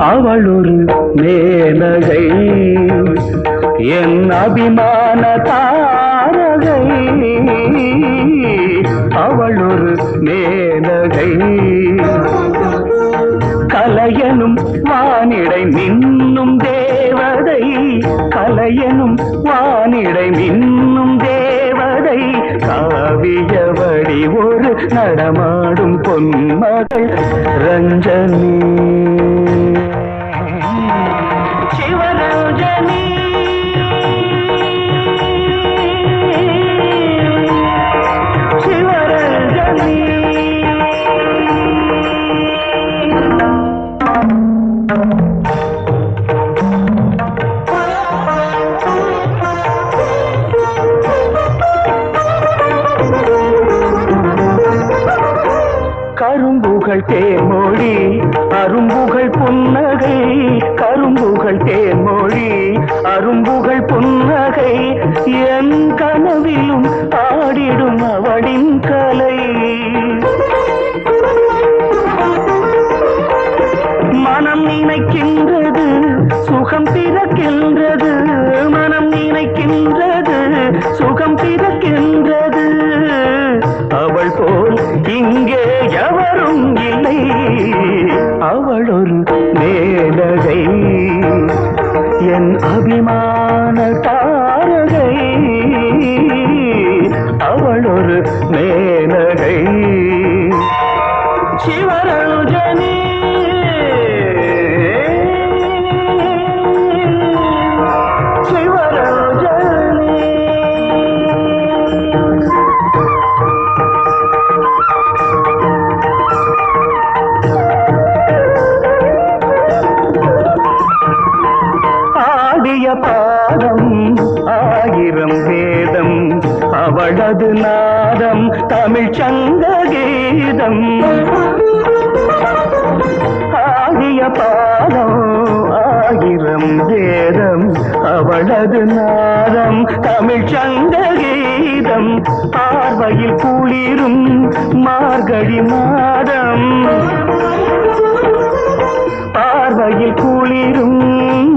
அவள் ஒரு மேனகை, என் அபிமான தாரகை. அவள் ஒரு மேனகை, கலையனும் வானிடை மின்னும் தேவதை. கலையனும் வானிடை மின்னும் தேவதை. காவியவடி ஒரு நடமாடும் பொன்மகள் ரஞ்சனி, சிவரஞ்சனி. சிவரஞ்சனி கரும்புகள் தேன்மொழி அரும்புகள் புன்னகை. கரும்புகள் தேன்மொழி அரும்புகள் புன்னகை. என் கனவிலும் ஆடிடும் அவளின் கலை. மனம் நினைக்கின்றது சுகம் பிறக்கின்றது. மனம் நினைக்கின்றது சுகம் பிறக்கின்றது. அவள் போல் இங்கே எவரும் இல்லை. அவள் ஒரு மேனகை, என் அபிமான தாரகை. அவள் ஒரு மேனகை, சிவரஞ்சனி. பாதம் ஆயிரம் வேதம், அவளது நாதம் தமிழ் சங்க கீதம். ஆகிய பாதம் ஆயிரம் வேதம், அவளது நாதம் தமிழ் சங்க கீதம். பார்வையில் குளிரும் மார்கழி மாதம். பார்வையில் குளிரும்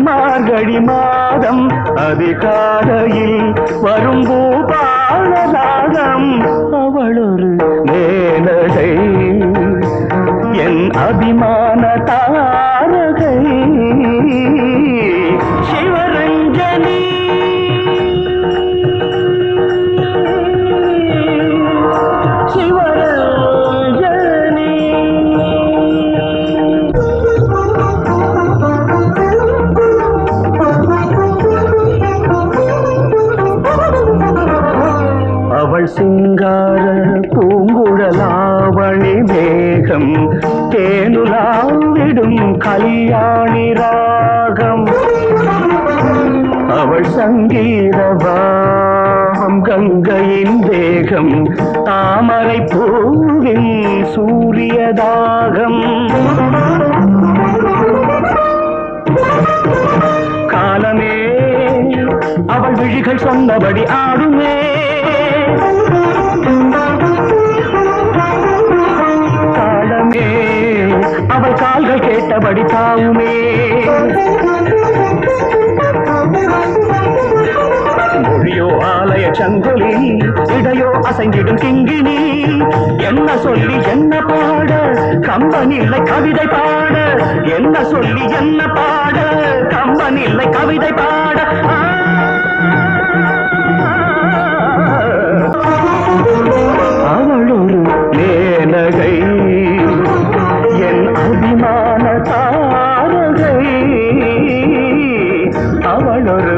மார்கழி மாதம். அதிகாலையில் வரும் பூபாலராகம். அவள் ஒரு மேனகை, என் அபிமான தாரகை. சிவரஞ்சனி, சிவரஞ்சனி. அவள் சிங்கார பூங்குழலாவணி மேகம், தேனுலாவிடும் கல்யாணி ராகம். அவள் சங்கீதவாம் கங்கையின் வேகம், தாமரை பூவின் சூரியதாகம். காலமே அவள் விழிகள் சொன்னபடி ஆடுமே. காலமே அவள் கால்கள் கேட்டபடி தாவுமே. மொழியோ ஆலய சங்கொலி, இடையோ அசைந்திடும் கிங்கினி. என்ன சொல்லி என்ன பாட, கம்பனில்லை கவிதை பாட. என்ன சொல்லி என்ன பாட, கம்பனில்லை கவிதை பாட. அவள் ஒரு மேனகை, என் அபிமான தாரகை. அவள் ஒரு